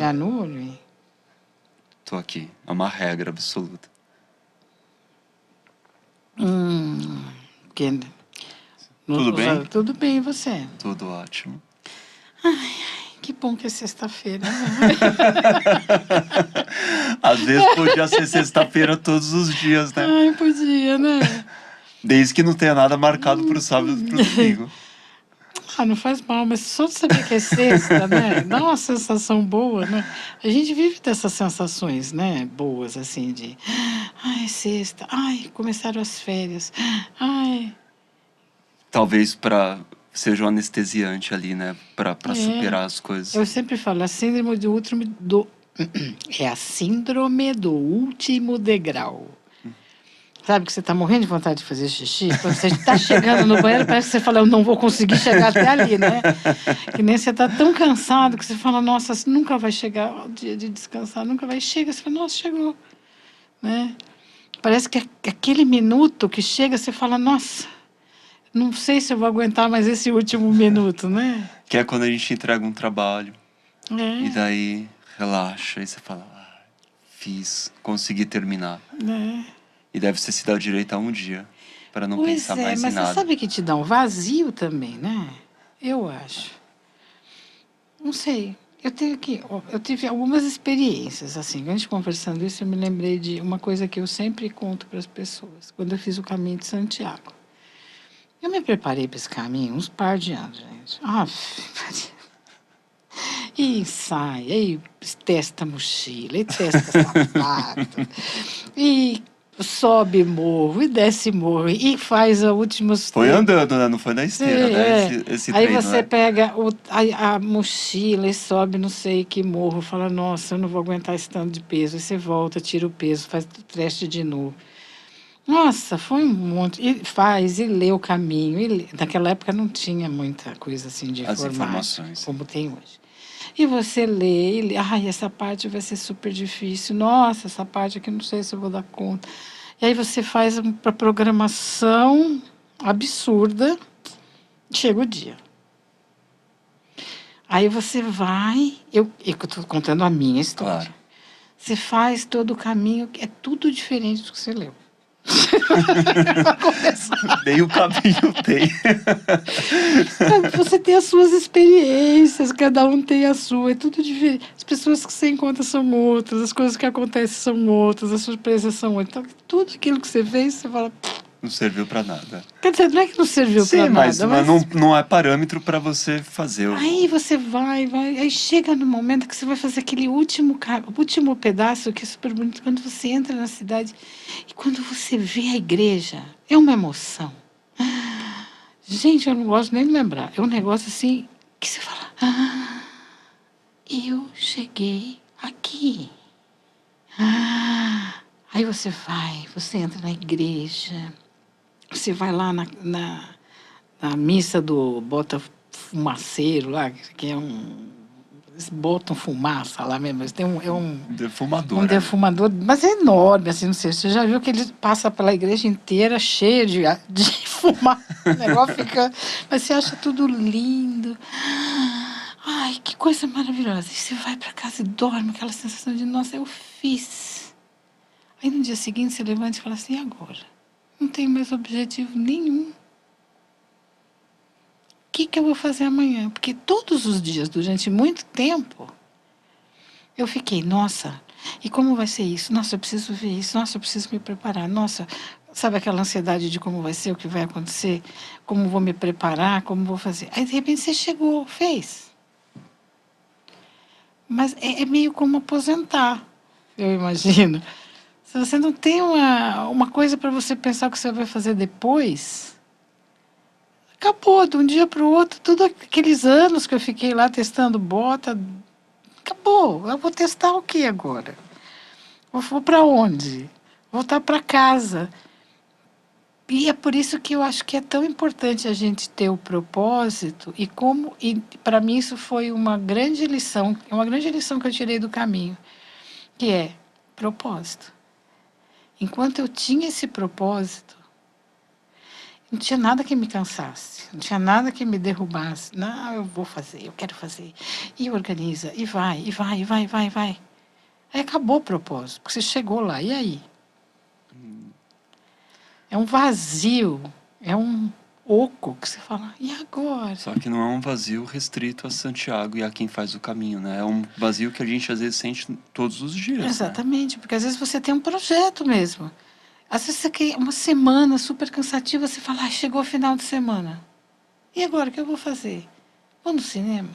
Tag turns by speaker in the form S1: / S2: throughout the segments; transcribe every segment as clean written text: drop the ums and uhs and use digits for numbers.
S1: olhar no olho, hein?
S2: Tô aqui. É uma regra absoluta.
S1: Porque
S2: Tudo bem?
S1: Tudo bem, e você?
S2: Tudo ótimo.
S1: Que bom que é sexta-feira, né?
S2: Às vezes podia ser sexta-feira todos os dias, né?
S1: Ai, podia, né?
S2: Desde que não tenha nada marcado pro sábado e pro domingo.
S1: Ah, não faz mal, mas só de saber que é sexta, né? Dá uma sensação boa, né? A gente vive dessas sensações, né? Boas, assim, de... Ai, sexta. Ai, começaram as férias. Ai,
S2: Talvez seja um anestesiante ali, né? Pra superar as coisas.
S1: eu sempre falo, a síndrome do último... É a síndrome do último degrau. Sabe que você está morrendo de vontade de fazer xixi? Quando você está chegando no banheiro, parece que você fala, eu não vou conseguir chegar até ali, né? Que nem você está tão cansado que você fala, nossa, nunca vai chegar o dia de descansar, nunca vai. Chega, você fala, nossa, chegou. Né? Parece que aquele minuto que chega, você fala, nossa, não sei se eu vou aguentar mais esse último minuto, né?
S2: Que é quando a gente entrega um trabalho.
S1: É.
S2: E daí relaxa e você fala, fiz, consegui terminar.
S1: É.
S2: E deve ter se dado direito a um dia. Pra não
S1: Pois
S2: pensar
S1: é,
S2: mais em
S1: mas você
S2: nada.
S1: sabe que te dá um vazio também, né? Eu acho. Não sei. Eu tive algumas experiências, assim. A gente conversando isso, eu me lembrei de uma coisa que eu sempre conto para as pessoas, quando eu fiz o caminho de Santiago. Eu me preparei para esse caminho uns par de anos, gente. E ensaia, e testa mochila, e testa sapato, e sobe morro, e desce morro, e faz a última...
S2: Foi andando, né? Não foi na esteira, né? Esse
S1: Aí
S2: treino,
S1: você
S2: né?
S1: pega a mochila e sobe não sei que morro, fala, nossa, eu não vou aguentar esse tanto de peso. Aí você volta, tira o peso, faz o teste de novo. Nossa, foi um monte. E faz, e lê o caminho. Naquela época não tinha muita coisa assim de
S2: As
S1: informática,
S2: informações.
S1: como tem hoje. E você lê, e lê, ai, essa parte vai ser super difícil. Nossa, essa parte aqui não sei se eu vou dar conta. E aí você faz uma programação absurda, chega o dia. Aí você vai, eu estou contando a minha história.
S2: Claro.
S1: Você faz todo o caminho, é tudo diferente do que você leu.
S2: Nem o caminho tem.
S1: Você tem as suas experiências, cada um tem a sua, é tudo diferente. As pessoas que você encontra são outras, as coisas que acontecem são outras, as surpresas são outras. Então, tudo aquilo que você fez, você fala.
S2: Não serviu pra nada.
S1: Quer dizer, não é que não serviu para
S2: Sim, mas
S1: nada, mas.
S2: não é parâmetro pra você fazer.
S1: Aí você vai, aí chega no momento que você vai fazer aquele último pedaço que é super bonito, quando você entra na cidade e quando você vê a igreja, é uma emoção. Gente, eu não gosto nem de lembrar. É um negócio assim que você fala, eu cheguei aqui. Aí você vai, você entra na igreja, você vai lá na missa do Bota Fumaceiro lá, que é um... Eles botam fumaça lá mesmo, eles têm
S2: Defumador.
S1: um defumador, mas é enorme, assim, não sei, você já viu que ele passa pela igreja inteira cheio de fumaça, o negócio fica... Mas você acha tudo lindo. Ai, que coisa maravilhosa. E você vai para casa e dorme, aquela sensação de, nossa, eu fiz. Aí no dia seguinte você levanta e fala assim, e agora? Não tenho mais objetivo nenhum. O que eu vou fazer amanhã? Porque todos os dias, durante muito tempo, eu fiquei, nossa, e como vai ser isso? Nossa, eu preciso ver isso. Nossa, eu preciso me preparar. Nossa, sabe aquela ansiedade de como vai ser, o que vai acontecer? Como vou me preparar, como vou fazer? Aí, de repente, você chegou, fez. Mas é meio como aposentar, eu imagino. Se você não tem uma coisa para você pensar o que você vai fazer depois, acabou, de um dia para o outro, todos aqueles anos que eu fiquei lá testando bota, acabou. Eu vou testar o que agora? Vou para onde? Voltar para casa. E é por isso que eu acho que é tão importante a gente ter o propósito e para mim isso foi uma grande lição que eu tirei do caminho, que é propósito. Enquanto eu tinha esse propósito, Não tinha nada que me cansasse, não tinha nada que me derrubasse. Não, eu vou fazer, eu quero fazer. E organiza, e vai, e vai, e vai, e vai, e vai. Aí acabou o propósito, porque você chegou lá, e aí? É um vazio, é um oco que você fala, e agora?
S2: Só que não é um vazio restrito a Santiago e a quem faz o caminho, né? É um vazio que a gente às vezes sente todos os dias, né?
S1: Exatamente, porque às vezes você tem um projeto mesmo. Às vezes você quer uma semana super cansativa, você fala, chegou o final de semana. E agora, o que eu vou fazer? Vou no cinema?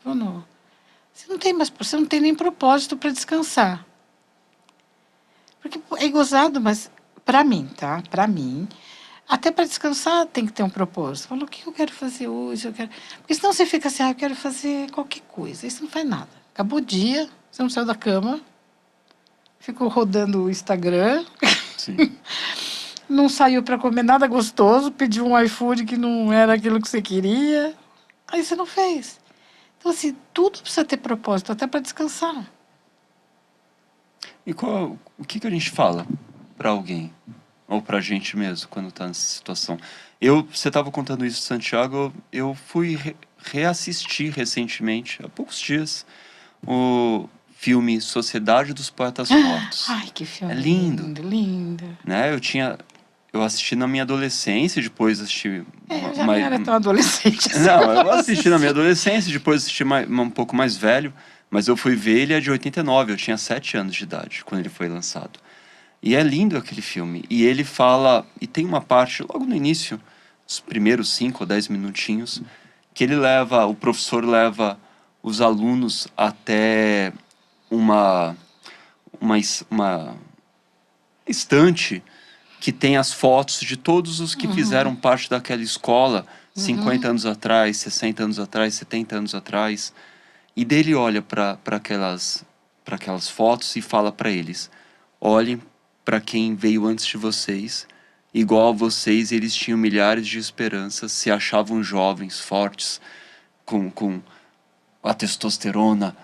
S1: Vou no... Você não tem nem propósito para descansar. Porque é gozado, mas para mim, tá? Para mim, até para descansar tem que ter um propósito. Falou, o que eu quero fazer hoje? Eu quero... Porque senão você fica assim, eu quero fazer qualquer coisa. Aí você não faz nada. Acabou o dia, você não saiu da cama, ficou rodando o Instagram,
S2: Sim.
S1: não saiu para comer nada gostoso, pediu um iFood que não era aquilo que você queria. Aí você não fez. Então, assim, tudo precisa ter propósito, até para descansar.
S2: E o que a gente fala para alguém? Ou pra gente mesmo, quando tá nessa situação? Você tava contando isso, Santiago, eu fui reassistir recentemente, há poucos dias, o filme Sociedade dos Poetas Mortos.
S1: Ai, que filme
S2: É lindo,
S1: lindo, lindo.
S2: né? Eu assisti na minha adolescência, depois assisti
S1: Eu já não era tão adolescente assim.
S2: Não, eu assisti na minha adolescência, depois assisti um pouco mais velho, mas eu fui ver ele de 89, eu tinha 7 anos de idade quando ele foi lançado. E é lindo aquele filme. E ele fala, e tem uma parte logo no início, os primeiros 5 ou 10 minutinhos, que o professor leva os alunos até uma, uma estante que tem as fotos de todos os que fizeram parte daquela escola 50 anos atrás, 60 anos atrás, 70 anos atrás. E dele olha para aquelas fotos e fala para eles: olhem para quem veio antes de vocês. Igual a vocês, eles tinham milhares de esperanças, se achavam jovens, fortes, com a testosterona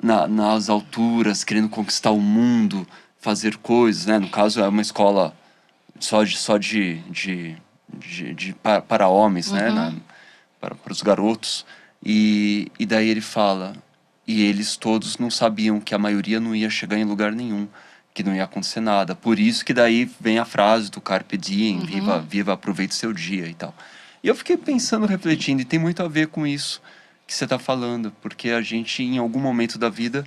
S2: nas alturas, querendo conquistar o mundo, fazer coisas, né? No caso, é uma escola para homens, né? Para os garotos. E daí ele fala, e eles todos não sabiam que a maioria não ia chegar em lugar nenhum, que não ia acontecer nada. Por isso que daí vem a frase do Carpe Diem, viva, aproveite seu dia e tal. E eu fiquei pensando, refletindo, e tem muito a ver com isso que você está falando, porque a gente, em algum momento da vida,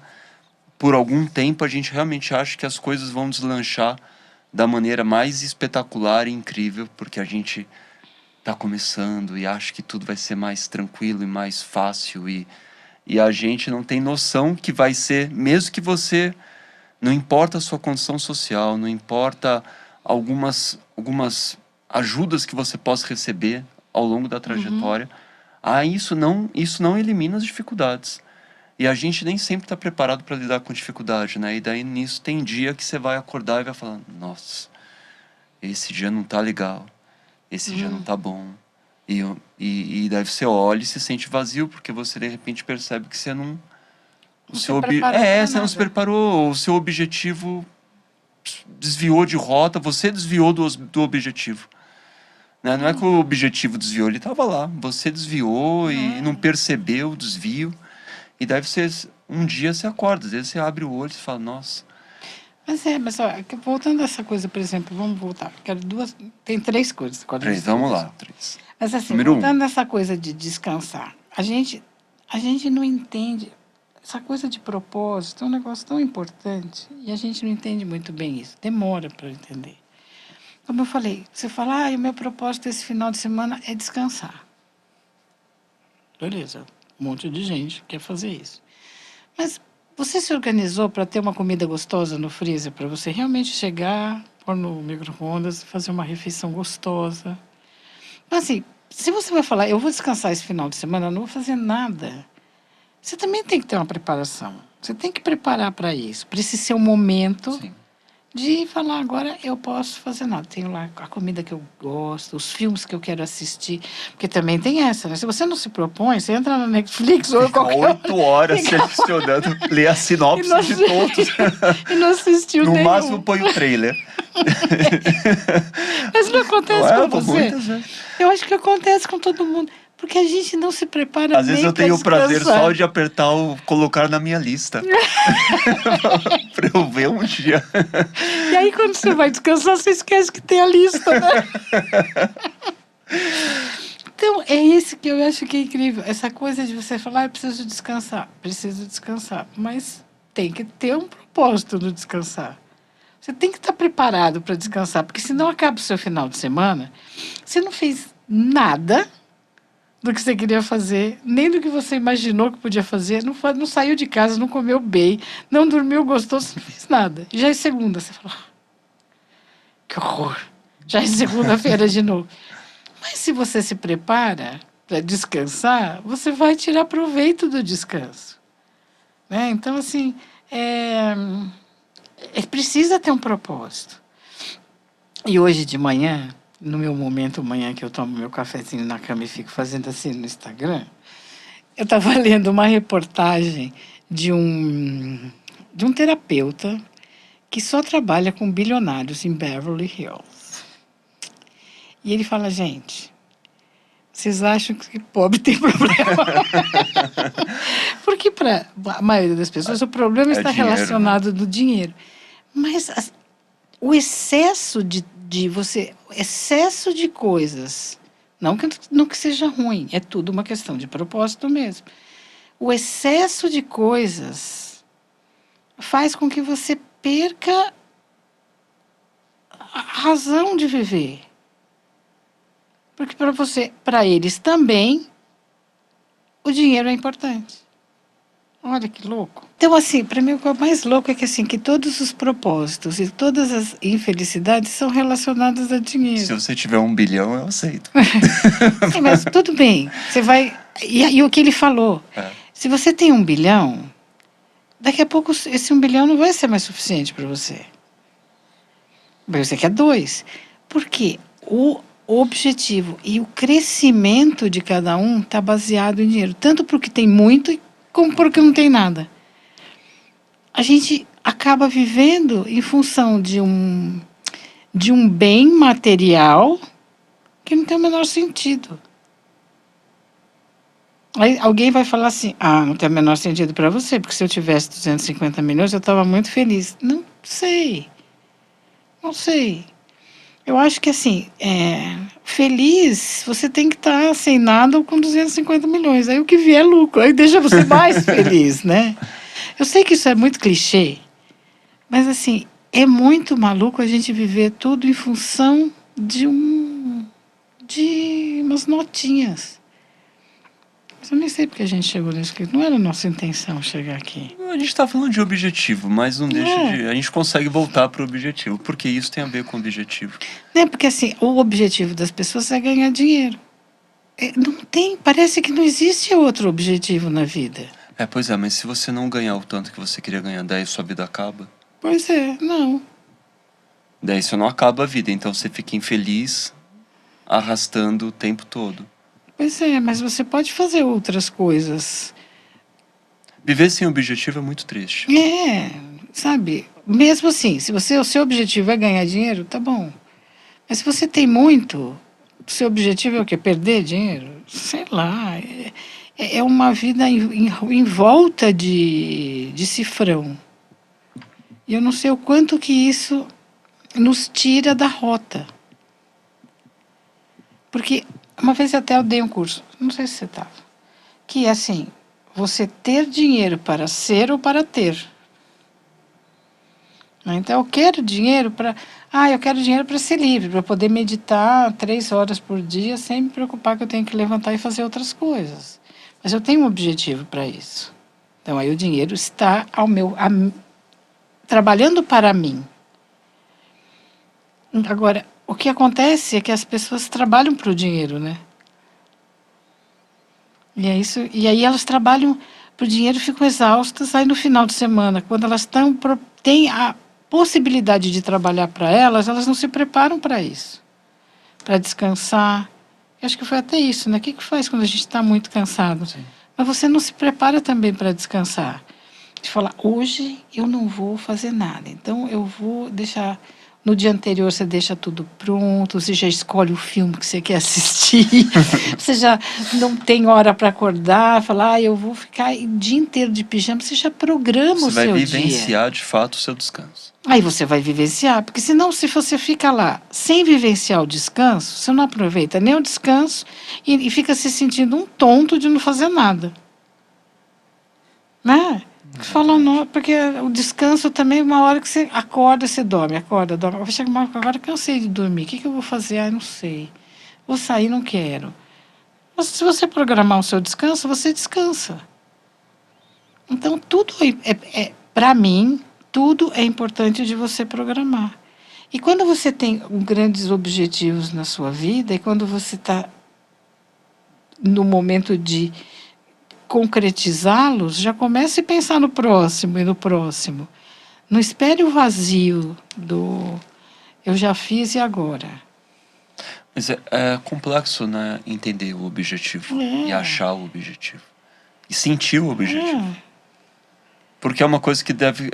S2: por algum tempo, a gente realmente acha que as coisas vão deslanchar da maneira mais espetacular e incrível, porque a gente está começando e acha que tudo vai ser mais tranquilo e mais fácil, e a gente não tem noção que vai ser, mesmo que você, não importa a sua condição social, não importa algumas ajudas que você possa receber ao longo da trajetória, isso não elimina as dificuldades. E a gente nem sempre está preparado para lidar com dificuldade, né? E daí nisso tem dia que você vai acordar e vai falar: nossa, esse dia não tá legal, esse dia não tá bom. E daí você olha e se sente vazio, porque você de repente percebe que você não. Você não se preparou, o seu objetivo desviou de rota, você desviou do objetivo. Né? Não é que o objetivo desviou, ele estava lá, você desviou e não percebeu o desvio. E daí um dia você acorda, às vezes você abre o olho e fala, nossa.
S1: Mas ó, voltando a essa coisa, por exemplo, vamos voltar. Tem 3 coisas.
S2: 3, vamos lá. 3.
S1: Mas assim,
S2: Número
S1: voltando nessa coisa de descansar, a gente não entende. Essa coisa de propósito é um negócio tão importante e a gente não entende muito bem isso. Demora para entender. Como eu falei, você fala, o meu propósito esse final de semana é descansar. Beleza, um monte de gente quer fazer isso. Mas você se organizou para ter uma comida gostosa no freezer, para você realmente chegar, pôr no micro-ondas e fazer uma refeição gostosa? Então, assim, se você vai falar, eu vou descansar esse final de semana, eu não vou fazer nada, você também tem que ter uma preparação. Você tem que preparar para isso, para esse seu momento.
S2: Sim.
S1: de falar, agora eu posso fazer nada. Tenho lá a comida que eu gosto, os filmes que eu quero assistir, porque também tem essa, né? Se você não se propõe, você entra na Netflix ou
S2: Fica
S1: qualquer
S2: 8 horas
S1: fica-
S2: selecionando, lê a
S1: e
S2: sinopse
S1: não,
S2: de todos.
S1: e não assistiu
S2: No máximo
S1: nenhum.
S2: põe o trailer.
S1: Mas não
S2: Não
S1: acontece
S2: é,
S1: com
S2: pô,
S1: você?
S2: muitas vezes.
S1: Eu acho que acontece com todo mundo, porque a gente não se prepara
S2: Às vezes
S1: nem
S2: eu
S1: para
S2: tenho o prazer só
S1: descansar.
S2: de apertar o colocar na minha lista. Pra eu ver um dia.
S1: E aí, quando você vai descansar, você esquece que tem a lista, né? Então, é isso que eu acho que é incrível. Essa coisa de você falar, eu preciso descansar. Preciso descansar. Mas tem que ter um propósito no descansar. Você tem que estar preparado para descansar, porque senão acaba o seu final de semana, você não fez nada do que você queria fazer, nem do que você imaginou que podia fazer, não saiu de casa, não comeu bem, não dormiu gostoso, você não fez nada. Já é segunda, você fala, "Ah, que horror, já é segunda-feira de novo." Mas se você se prepara para descansar, você vai tirar proveito do descanso. Né? Então, assim, precisa ter um propósito. E hoje de manhã, no meu momento manhã que eu tomo meu cafezinho na cama e fico fazendo assim no Instagram, eu estava lendo uma reportagem de um terapeuta que só trabalha com bilionários em Beverly Hills. E ele fala, gente, vocês acham que pobre tem problema? Porque para a maioria das pessoas o problema
S2: É
S1: está
S2: dinheiro, né?
S1: relacionado do dinheiro. Mas o excesso excesso de coisas, não que seja ruim, é tudo uma questão de propósito mesmo. O excesso de coisas faz com que você perca a razão de viver. Porque para eles também, o dinheiro é importante. Olha que louco. Então, assim, para mim o que é mais louco é que, assim, que todos os propósitos e todas as infelicidades são relacionadas a
S2: Se
S1: dinheiro.
S2: você tiver 1 bilhão, eu aceito.
S1: Sim, mas tudo bem. Você vai. E o que ele falou?
S2: É.
S1: Se você tem 1 bilhão, daqui a pouco esse 1 bilhão não vai ser mais suficiente para você. Mas você quer dois. Por quê? O objetivo e o crescimento de cada um está baseado em dinheiro, tanto para o que tem muito como para o que não tem nada. A gente acaba vivendo em função de um bem material que não tem o menor sentido. Aí alguém vai falar assim, não tem o menor sentido para você, porque se eu tivesse 250 milhões eu estava muito feliz. Não sei, não sei. Eu acho que assim, feliz, você tem que estar sem nada ou com 250 milhões. Aí o que vier é lucro, aí deixa você mais feliz, né? Eu sei que isso é muito clichê, mas assim, é muito maluco a gente viver tudo em função de umas notinhas. Mas eu nem sei porque a gente chegou nisso, que não era a nossa intenção chegar aqui.
S2: A gente tá falando de objetivo, mas não deixa
S1: É.
S2: de. A gente consegue voltar pro objetivo, porque isso tem a ver com o objetivo.
S1: Né? Porque assim, o objetivo das pessoas é ganhar dinheiro. Não tem, parece que não existe outro objetivo na vida.
S2: Pois é, mas se você não ganhar o tanto que você queria ganhar, daí sua vida acaba.
S1: Pois é, não.
S2: Daí você não acaba a vida, então você fica infeliz, arrastando o tempo todo.
S1: Pois é, mas você pode fazer outras coisas.
S2: Viver sem objetivo é muito triste.
S1: Sabe? Mesmo assim, se o seu objetivo é ganhar dinheiro, tá bom. Mas se você tem muito, o seu objetivo é o quê? Perder dinheiro? Sei lá. É uma vida em volta de cifrão. E eu não sei o quanto que isso nos tira da rota. Porque uma vez até eu dei um curso, não sei se você estava, que é assim, você ter dinheiro para ser ou para ter. Então eu quero dinheiro para. Eu quero dinheiro para ser livre, para poder meditar 3 horas por dia sem me preocupar que eu tenho que levantar e fazer outras coisas. Mas eu tenho um objetivo para isso. Então aí o dinheiro está trabalhando para mim. Agora, o que acontece é que as pessoas trabalham para o dinheiro, né? E é isso. E aí elas trabalham para o dinheiro, ficam exaustas. Aí no final de semana, quando elas têm a possibilidade de trabalhar para elas, elas não se preparam para isso, para descansar. Eu acho que foi até isso, né? O que faz quando a gente está muito cansado?
S2: Sim.
S1: Mas você não se prepara também para descansar. De falar, hoje eu não vou fazer nada, então eu vou deixar. No dia anterior você deixa tudo pronto, você já escolhe o filme que você quer assistir, você já não tem hora para acordar, falar, eu vou ficar o dia inteiro de pijama, você já programa
S2: Você
S1: o
S2: vai
S1: seu dia.
S2: vivenciar de fato o seu descanso.
S1: Aí você vai vivenciar, porque senão, se você fica lá sem vivenciar o descanso, você não aproveita nem o descanso e fica se sentindo um tonto de não fazer nada. Né? Você fala, não, porque o descanso também, uma hora que você acorda, você dorme, acorda, dorme. Vai chegar uma hora que agora cansei de dormir, o que eu vou fazer? Ah, não sei. Vou sair, não quero. Mas se você programar o seu descanso, você descansa. Então, tudo para mim, tudo é importante de você programar. E quando você tem grandes objetivos na sua vida, e quando você está no momento de concretizá-los, já comece a pensar no próximo e no próximo. Não espere o vazio do eu já fiz e agora.
S2: Mas é complexo, né, entender o objetivo e achar o objetivo. E sentir o objetivo. Porque é uma coisa que deve...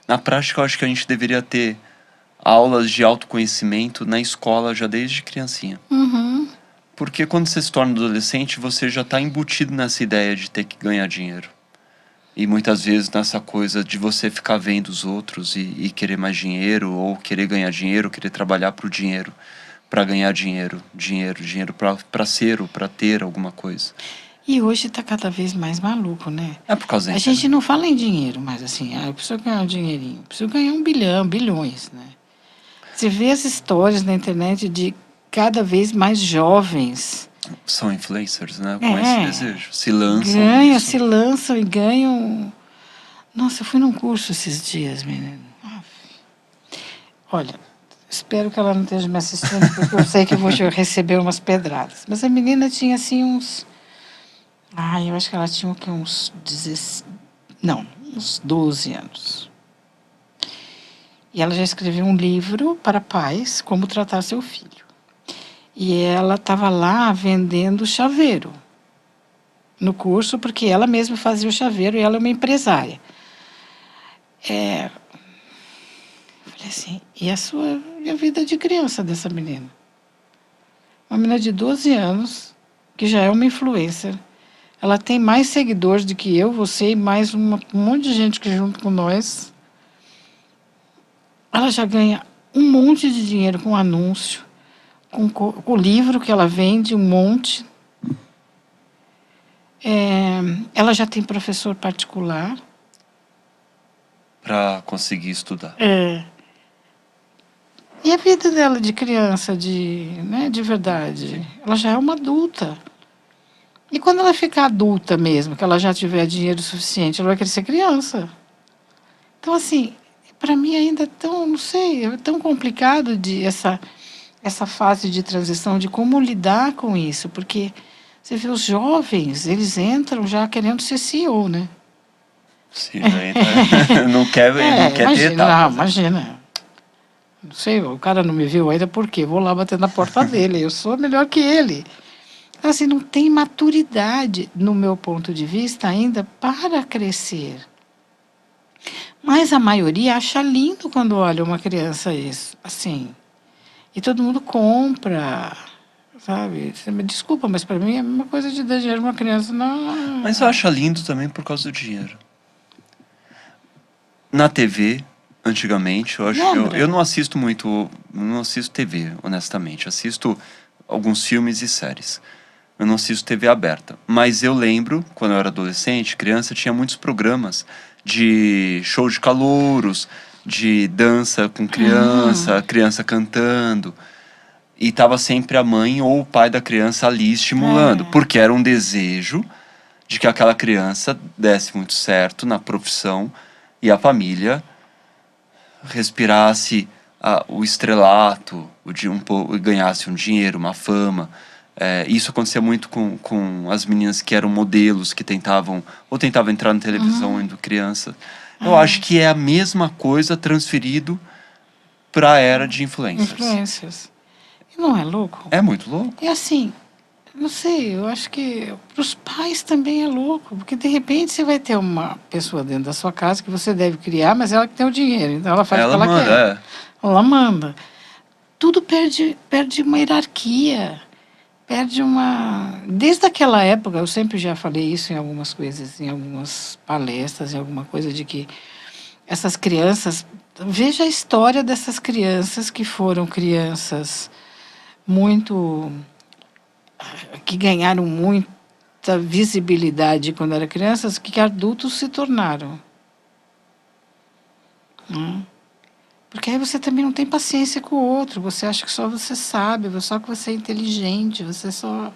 S2: Na prática, eu acho que a gente deveria ter aulas de autoconhecimento na escola já desde criancinha.
S1: Uhum.
S2: Porque quando você se torna adolescente, você já está embutido nessa ideia de ter que ganhar dinheiro. E muitas vezes nessa coisa de você ficar vendo os outros e querer mais dinheiro, ou querer ganhar dinheiro, querer trabalhar para o dinheiro, para ganhar dinheiro, dinheiro para ser ou para ter alguma coisa.
S1: E hoje está cada vez mais maluco, né?
S2: É por causa da
S1: A gente não fala em dinheiro, mas assim, eu preciso ganhar um dinheirinho, preciso ganhar 1 bilhão, bilhões, né? Você vê as histórias na internet de cada vez mais jovens.
S2: São influencers, né? Com esse desejo. Se lançam
S1: Se lançam e ganham. Nossa, eu fui num curso esses dias, menino. Olha, espero que ela não esteja me assistindo, porque eu sei que eu vou receber umas pedradas. Mas a menina tinha assim uns. Eu acho que ela tinha uns 16. Não, uns 12 anos. E ela já escreveu um livro para pais, como tratar seu filho. E ela estava lá vendendo chaveiro no curso, porque ela mesma fazia o chaveiro e ela é uma empresária. Eu falei assim, e a vida de criança dessa menina? Uma menina de 12 anos, que já é uma influencer. Ela tem mais seguidores do que eu, você e mais um monte de gente que junto com nós. Ela já ganha um monte de dinheiro com anúncio, com o livro que ela vende, um monte. Ela já tem professor particular.
S2: para conseguir estudar.
S1: E a vida dela de criança, de verdade?
S2: Sim.
S1: Ela já é uma adulta. E quando ela ficar adulta mesmo, que ela já tiver dinheiro suficiente, ela vai querer ser criança. Então, assim, para mim ainda é tão, não sei, é tão complicado essa fase de transição, de como lidar com isso, porque você vê os jovens, eles entram já querendo ser CEO, né?
S2: Sim, não quer ter etapas.
S1: Não, imagina. Não sei, o cara não me viu ainda, por quê? Vou lá bater na porta dele, eu sou melhor que ele. Então, assim, não tem maturidade, no meu ponto de vista, ainda para crescer. Mas a maioria acha lindo quando olha uma criança isso, assim. E todo mundo compra, sabe? Você me desculpa, mas para mim é a mesma coisa de dar dinheiro a uma criança. Não.
S2: Mas eu acho lindo também por causa do dinheiro. Na TV, antigamente, eu não assisto muito, não assisto TV, honestamente. Assisto alguns filmes e séries. Eu não assisto TV aberta. Mas eu lembro, quando eu era adolescente, criança, tinha muitos programas de show de calouros, de dança com criança, criança cantando. E tava sempre a mãe ou o pai da criança ali estimulando. Porque era um desejo de que aquela criança desse muito certo na profissão e a família respirasse o estrelato, ganhasse um dinheiro, uma fama. Isso acontecia muito com as meninas que eram modelos, que tentavam entrar na televisão indo criança. Eu acho que é a mesma coisa transferido para a era de influencers.
S1: Influências. E não é louco?
S2: É muito louco.
S1: E assim, não sei, eu acho que para os pais também é louco, porque de repente você vai ter uma pessoa dentro da sua casa que você deve criar, mas ela que tem o dinheiro, então ela faz o que
S2: Ela
S1: ela
S2: manda,
S1: quer. Ela manda. Tudo perde uma hierarquia, perde uma. Desde aquela época, eu sempre já falei isso em algumas coisas, em algumas palestras, em alguma coisa, de que essas crianças. Veja a história dessas crianças que foram crianças muito. Que ganharam muita visibilidade quando eram crianças, que adultos se tornaram. Né? Porque aí você também não tem paciência com o outro, você acha que só você sabe, só que você é inteligente, você só.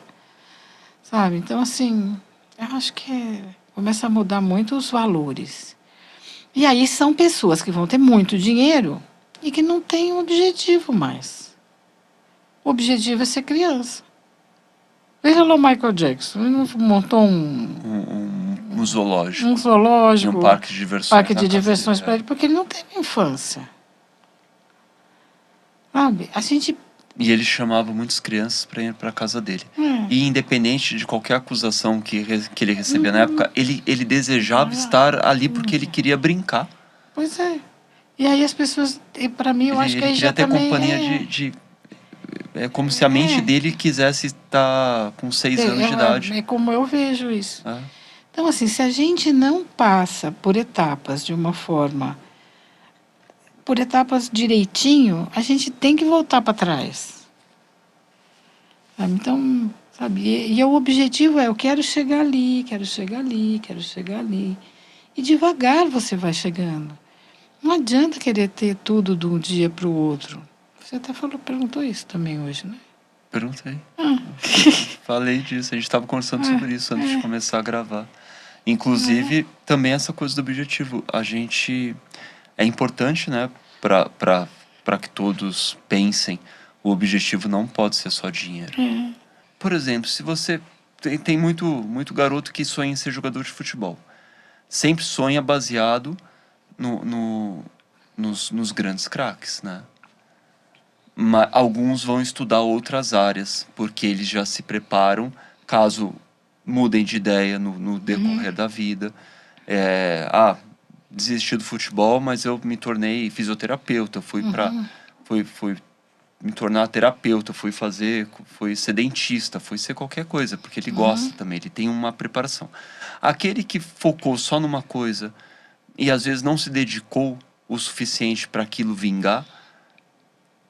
S1: Sabe? Então, assim, eu acho que começa a mudar muito os valores. E aí são pessoas que vão ter muito dinheiro e que não têm um objetivo mais. O objetivo é ser criança. Veja lá o Michael Jackson. Ele não montou
S2: Um zoológico.
S1: um zoológico,
S2: Um parque de diversões.
S1: parque
S2: na
S1: de
S2: casa
S1: diversões
S2: dele,
S1: para ele, porque ele não teve infância. Sabe? A gente.
S2: E ele chamava muitas crianças para ir para a casa dele.
S1: É,
S2: E independente de qualquer acusação que ele recebia na época, ele desejava estar ali porque ele queria brincar.
S1: pois é. E aí as pessoas. E para mim, eu acho que
S2: Ele
S1: aí já
S2: queria ter
S1: também
S2: companhia é como se a mente
S1: é.
S2: dele quisesse estar com 6 anos de idade.
S1: É como eu vejo isso.
S2: É.
S1: Então, assim, se a gente não passa por etapas de uma forma, por etapas direitinho, a gente tem que voltar para trás. Sabe? Então, sabe? E o objetivo é: eu quero chegar ali, quero chegar ali, quero chegar ali. E devagar você vai chegando. Não adianta querer ter tudo de um dia para o outro. Você até perguntou isso também hoje, né?
S2: Perguntei.
S1: Ah,
S2: Falei disso. A gente estava conversando sobre isso antes de
S1: é,
S2: começar a gravar. Inclusive, também essa coisa do objetivo. A gente. É importante, né, para que todos pensem. O objetivo não pode ser só dinheiro.
S1: é.
S2: Por exemplo, se você. Tem muito garoto que sonha em ser jogador de futebol. Sempre sonha baseado nos grandes craques, né? Alguns vão estudar outras áreas, porque eles já se preparam caso mudem de ideia no decorrer da vida. Desisti do futebol, mas eu me tornei fisioterapeuta, fui me tornar terapeuta, fui ser dentista, fui ser qualquer coisa, porque ele gosta também, ele tem uma preparação. Aquele que focou só numa coisa e às vezes não se dedicou o suficiente para aquilo vingar,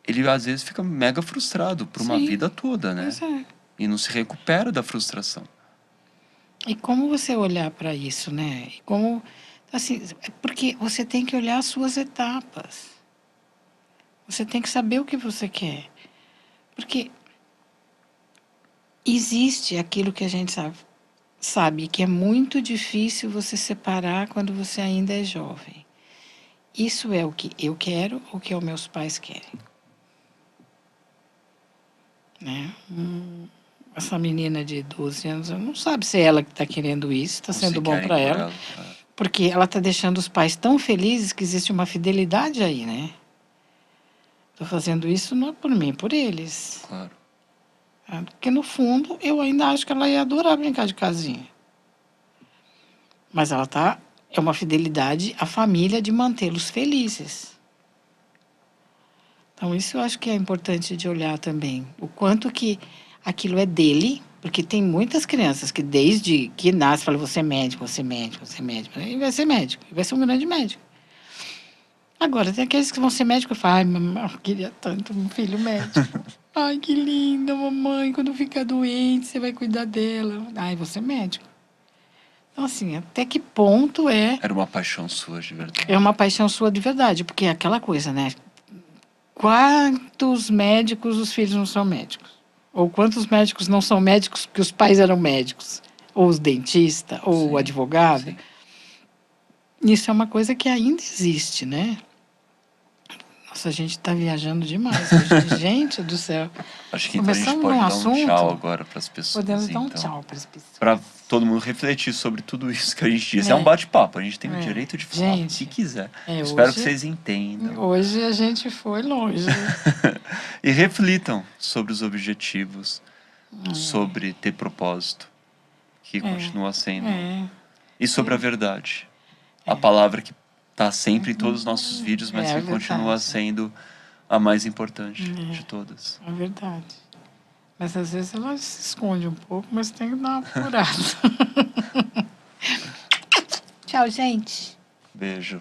S2: ele às vezes fica mega frustrado por uma
S1: Sim,
S2: vida toda, né?
S1: pois é.
S2: E não se recupera da frustração.
S1: E como você olhar para isso, né? E como, assim, porque você tem que olhar as suas etapas. Você tem que saber o que você quer. Porque existe aquilo que a gente sabe que é muito difícil você separar quando você ainda é jovem. Isso é o que eu quero ou o que os meus pais querem. Né? Essa menina de 12 anos não sabe se é ela que está querendo isso, está
S2: Ou
S1: sendo
S2: se
S1: bom
S2: querem
S1: para
S2: por
S1: ela,
S2: ela.
S1: porque ela está deixando os pais tão felizes que existe uma fidelidade aí, né? Estou fazendo isso não é por mim, é por eles.
S2: Claro.
S1: Porque no fundo eu ainda acho que ela ia adorar brincar de casinha. Mas ela tá. É uma fidelidade à família de mantê-los felizes. Então, isso eu acho que é importante de olhar também. O quanto que aquilo é dele, porque tem muitas crianças que desde que nasce falam: você é médico, você é médico, você é médico. E vai ser médico, e vai ser um grande médico. Agora, tem aqueles que vão ser médicos e falam: ai, mamãe, eu queria tanto um filho médico. Ai, que linda, mamãe, quando ficar doente, você vai cuidar dela. Ai, você é médico. Então, assim, até que ponto
S2: Era uma paixão sua de verdade.
S1: é uma paixão sua de verdade? Porque é aquela coisa, né? Quantos médicos os filhos não são médicos? Ou quantos médicos não são médicos porque os pais eram médicos? Ou os dentistas, ou o
S2: Sim,
S1: advogado?
S2: sim.
S1: Isso é uma coisa que ainda existe, né? Nossa, a gente tá viajando demais hoje. Gente do céu.
S2: Acho que então a gente
S1: Começamos
S2: pode
S1: num
S2: dar um
S1: assunto.
S2: tchau agora para as pessoas.
S1: Podemos dar um
S2: então.
S1: tchau para as pessoas.
S2: Para todo mundo refletir sobre tudo isso que a gente disse. É
S1: É.
S2: um bate-papo, a gente tem o
S1: É.
S2: direito de falar o
S1: Gente,
S2: que quiser.
S1: é,
S2: Espero
S1: hoje-
S2: que vocês entendam.
S1: Hoje a gente foi longe.
S2: E reflitam sobre os objetivos, sobre ter propósito, que continua sendo.
S1: É.
S2: E sobre a verdade. A palavra que está sempre em todos os nossos vídeos, mas
S1: É
S2: que
S1: verdade.
S2: continua sendo a mais importante de todas.
S1: É verdade. Mas às vezes ela se esconde um pouco, mas tem que dar uma apurada. Tchau, gente.
S2: Beijo.